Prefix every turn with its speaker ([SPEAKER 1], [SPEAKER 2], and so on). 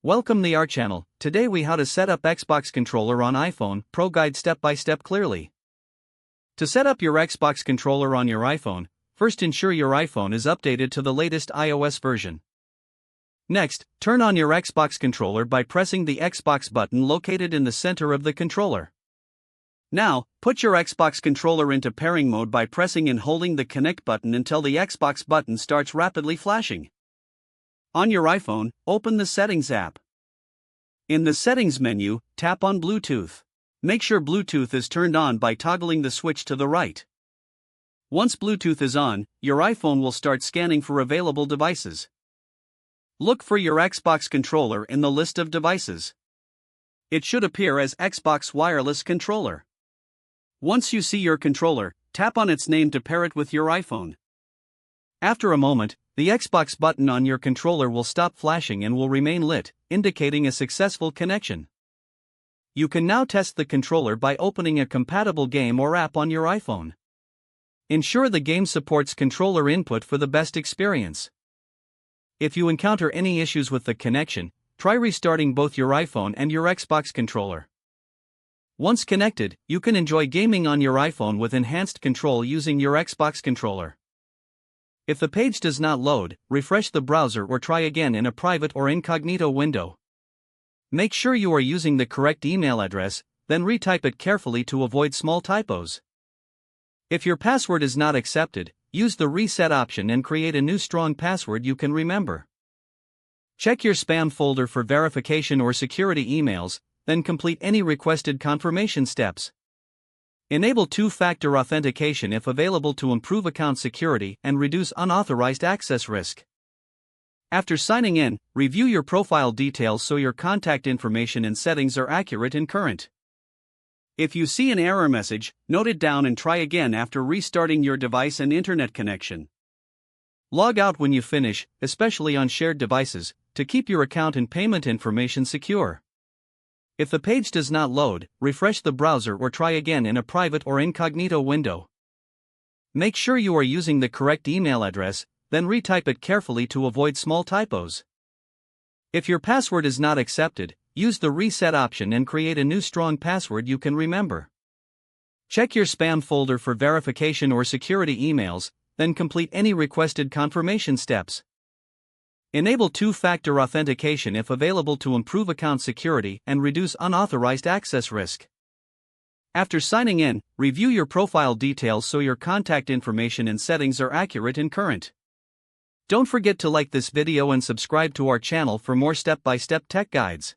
[SPEAKER 1] Welcome to our channel. Today we how to set up Xbox controller on iPhone Pro guide step by step clearly. To set up your Xbox controller on your iPhone, first ensure your iPhone is updated to the latest iOS version. Next, turn on your Xbox controller by pressing the Xbox button located in the center of the controller. Now, put your Xbox controller into pairing mode by pressing and holding the connect button until the Xbox button starts rapidly flashing. On your iPhone, open the Settings app. In the Settings menu, tap on Bluetooth. Make sure Bluetooth is turned on by toggling the switch to the right. Once Bluetooth is on, your iPhone will start scanning for available devices. Look for your Xbox controller in the list of devices. It should appear as Xbox Wireless Controller. Once you see your controller, tap on its name to pair it with your iPhone. After a moment, the Xbox button on your controller will stop flashing and will remain lit, indicating a successful connection. You can now test the controller by opening a compatible game or app on your iPhone. Ensure the game supports controller input for the best experience. If you encounter any issues with the connection, try restarting both your iPhone and your Xbox controller. Once connected, you can enjoy gaming on your iPhone with enhanced control using your Xbox controller. If the page does not load, refresh the browser or try again in a private or incognito window. Make sure you are using the correct email address, then retype it carefully to avoid small typos. If your password is not accepted, use the reset option and create a new strong password you can remember. Check your spam folder for verification or security emails, then complete any requested confirmation steps. Enable two-factor authentication if available to improve account security and reduce unauthorized access risk. After signing in, review your profile details so your contact information and settings are accurate and current. If you see an error message, note it down and try again after restarting your device and internet connection. Log out when you finish, especially on shared devices, to keep your account and payment information secure. If the page does not load, refresh the browser or try again in a private or incognito window. Make sure you are using the correct email address, then retype it carefully to avoid small typos. If your password is not accepted, use the reset option and create a new strong password you can remember. Check your spam folder for verification or security emails, then complete any requested confirmation steps. Enable two-factor authentication if available to improve account security and reduce unauthorized access risk. After signing in, review your profile details so your contact information and settings are accurate and current. Don't forget to like this video and subscribe to our channel for more step-by-step tech guides.